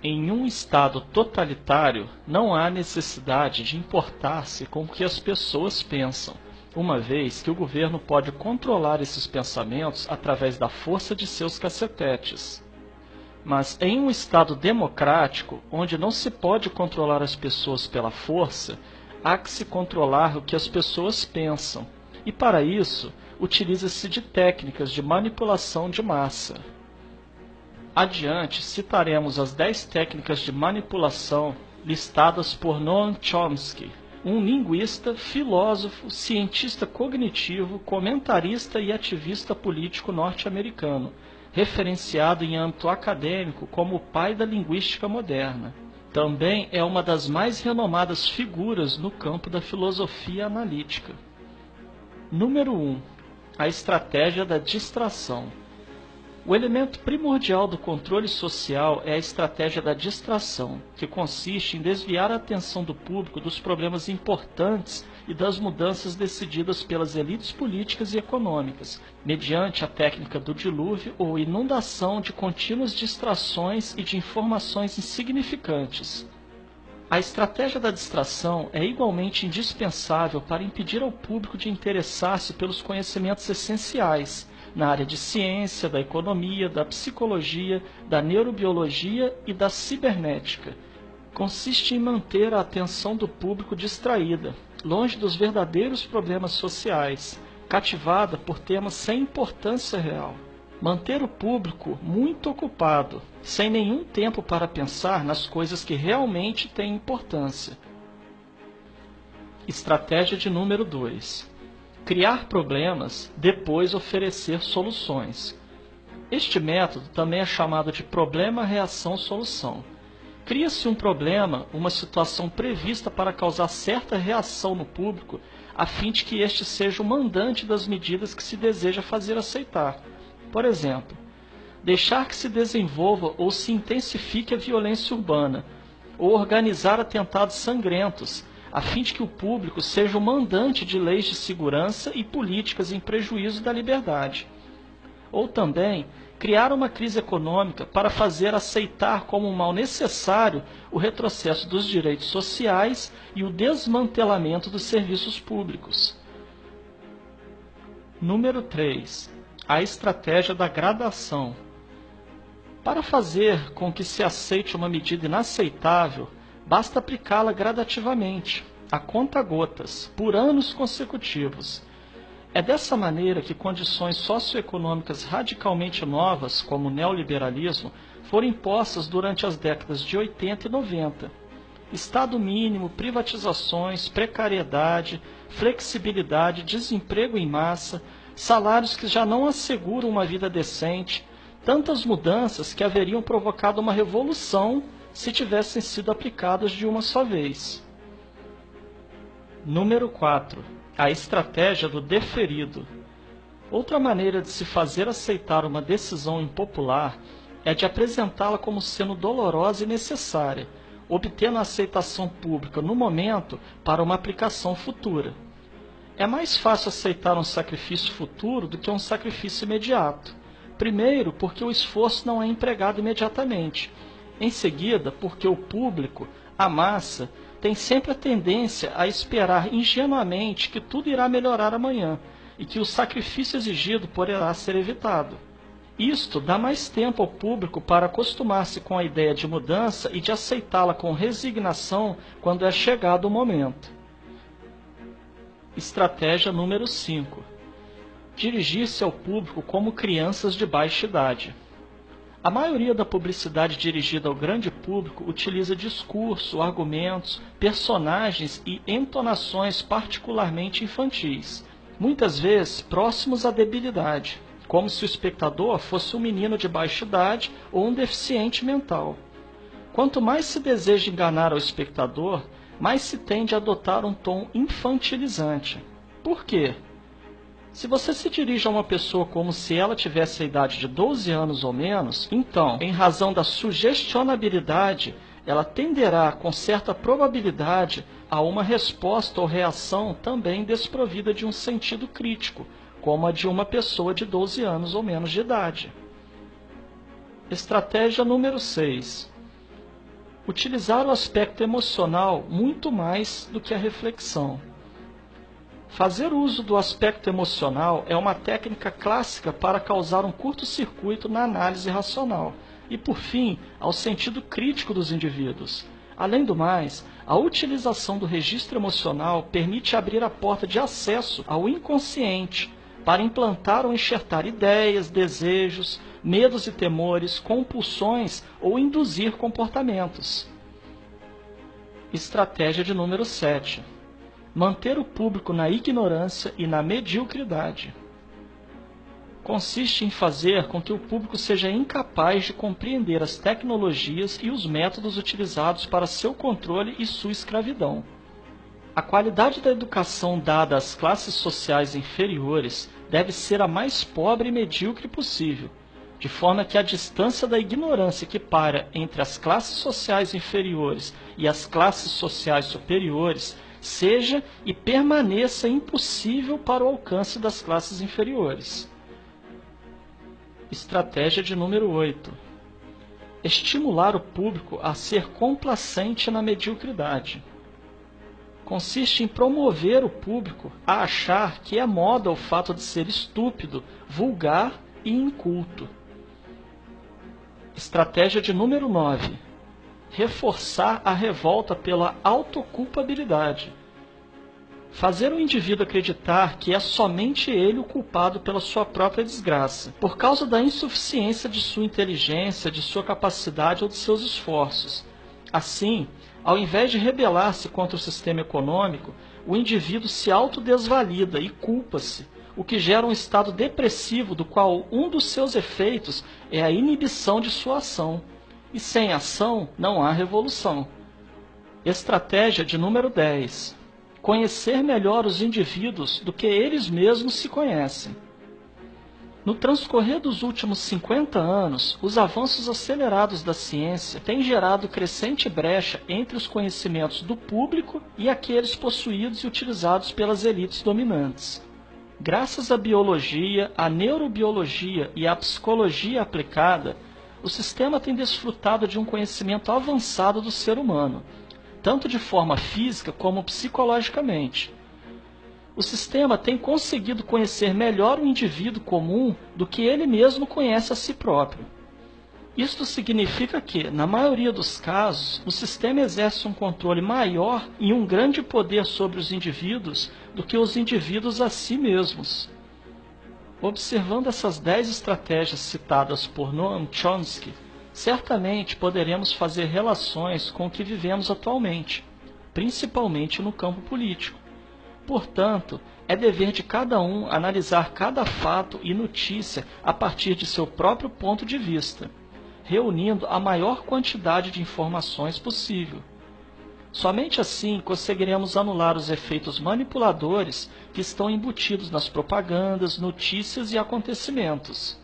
Em um Estado totalitário, não há necessidade de importar-se com o que as pessoas pensam, uma vez que o governo pode controlar esses pensamentos através da força de seus cacetetes. Mas em um Estado democrático, onde não se pode controlar as pessoas pela força, há que se controlar o que as pessoas pensam, e para isso, utiliza-se de técnicas de manipulação de massa. Adiante, citaremos as 10 técnicas de manipulação listadas por Noam Chomsky, um linguista, filósofo, cientista cognitivo, comentarista e ativista político norte-americano, referenciado em âmbito acadêmico como o pai da linguística moderna. Também é uma das mais renomadas figuras no campo da filosofia analítica. Número 1. A estratégia da distração. O elemento primordial do controle social é a estratégia da distração, que consiste em desviar a atenção do público dos problemas importantes e das mudanças decididas pelas elites políticas e econômicas, mediante a técnica do dilúvio ou inundação de contínuas distrações e de informações insignificantes. A estratégia da distração é igualmente indispensável para impedir ao público de interessar-se pelos conhecimentos essenciais, na área de ciência, da economia, da psicologia, da neurobiologia e da cibernética. Consiste em manter a atenção do público distraída, longe dos verdadeiros problemas sociais, cativada por temas sem importância real. Manter o público muito ocupado, sem nenhum tempo para pensar nas coisas que realmente têm importância. Estratégia de número 2. Criar problemas, depois oferecer soluções. Este método também é chamado de problema-reação-solução. Cria-se um problema, uma situação prevista para causar certa reação no público, a fim de que este seja o mandante das medidas que se deseja fazer aceitar. Por exemplo, deixar que se desenvolva ou se intensifique a violência urbana, ou organizar atentados sangrentos, a fim de que o público seja o mandante de leis de segurança e políticas em prejuízo da liberdade. Ou também, criar uma crise econômica para fazer aceitar como um mal necessário o retrocesso dos direitos sociais e o desmantelamento dos serviços públicos. Número 3. A estratégia da gradação. Para fazer com que se aceite uma medida inaceitável, basta aplicá-la gradativamente, a conta-gotas, por anos consecutivos. É dessa maneira que condições socioeconômicas radicalmente novas, como o neoliberalismo, foram impostas durante as décadas de 80 e 90. Estado mínimo, privatizações, precariedade, flexibilidade, desemprego em massa, salários que já não asseguram uma vida decente, tantas mudanças que haveriam provocado uma revolução se tivessem sido aplicadas de uma só vez. Número 4. A estratégia do deferido. Outra maneira de se fazer aceitar uma decisão impopular é de apresentá-la como sendo dolorosa e necessária, obtendo a aceitação pública no momento para uma aplicação futura. É mais fácil aceitar um sacrifício futuro do que um sacrifício imediato. Primeiro, porque o esforço não é empregado imediatamente. Em seguida, porque o público, a massa, tem sempre a tendência a esperar ingenuamente que tudo irá melhorar amanhã e que o sacrifício exigido poderá ser evitado. Isto dá mais tempo ao público para acostumar-se com a ideia de mudança e de aceitá-la com resignação quando é chegado o momento. Estratégia número 5. Dirigir-se ao público como crianças de baixa idade. A maioria da publicidade dirigida ao grande público utiliza discurso, argumentos, personagens e entonações particularmente infantis, muitas vezes próximos à debilidade, como se o espectador fosse um menino de baixa idade ou um deficiente mental. Quanto mais se deseja enganar ao espectador, mais se tende a adotar um tom infantilizante. Por quê? Se você se dirige a uma pessoa como se ela tivesse a idade de 12 anos ou menos, então, em razão da sugestionabilidade, ela tenderá com certa probabilidade a uma resposta ou reação também desprovida de um sentido crítico, como a de uma pessoa de 12 anos ou menos de idade. Estratégia número 6. Utilizar o aspecto emocional muito mais do que a reflexão. Fazer uso do aspecto emocional é uma técnica clássica para causar um curto-circuito na análise racional e, por fim, ao sentido crítico dos indivíduos. Além do mais, a utilização do registro emocional permite abrir a porta de acesso ao inconsciente para implantar ou enxertar ideias, desejos, medos e temores, compulsões ou induzir comportamentos. Estratégia de número 7. Manter o público na ignorância e na mediocridade. Consiste em fazer com que o público seja incapaz de compreender as tecnologias e os métodos utilizados para seu controle e sua escravidão. A qualidade da educação dada às classes sociais inferiores deve ser a mais pobre e medíocre possível, de forma que a distância da ignorância que paira entre as classes sociais inferiores e as classes sociais superiores seja e permaneça impossível para o alcance das classes inferiores. Estratégia de número 8. Estimular o público a ser complacente na mediocridade. Consiste em promover o público a achar que é moda o fato de ser estúpido, vulgar e inculto. Estratégia de número 9. Reforçar a revolta pela autoculpabilidade. Fazer o indivíduo acreditar que é somente ele o culpado pela sua própria desgraça, por causa da insuficiência de sua inteligência, de sua capacidade ou de seus esforços. Assim, ao invés de rebelar-se contra o sistema econômico, o indivíduo se autodesvalida e culpa-se, o que gera um estado depressivo do qual um dos seus efeitos é a inibição de sua ação. E sem ação não há revolução. Estratégia de número 10. Conhecer melhor os indivíduos do que eles mesmos se conhecem. No transcorrer dos últimos 50 anos, os avanços acelerados da ciência têm gerado crescente brecha entre os conhecimentos do público e aqueles possuídos e utilizados pelas elites dominantes. Graças à biologia, à neurobiologia e à psicologia aplicada, o sistema tem desfrutado de um conhecimento avançado do ser humano, tanto de forma física como psicologicamente. O sistema tem conseguido conhecer melhor o indivíduo comum do que ele mesmo conhece a si próprio. Isto significa que, na maioria dos casos, o sistema exerce um controle maior e um grande poder sobre os indivíduos do que os indivíduos a si mesmos. Observando essas 10 estratégias citadas por Noam Chomsky, certamente poderemos fazer relações com o que vivemos atualmente, principalmente no campo político. Portanto, é dever de cada um analisar cada fato e notícia a partir de seu próprio ponto de vista, reunindo a maior quantidade de informações possível. Somente assim conseguiremos anular os efeitos manipuladores que estão embutidos nas propagandas, notícias e acontecimentos.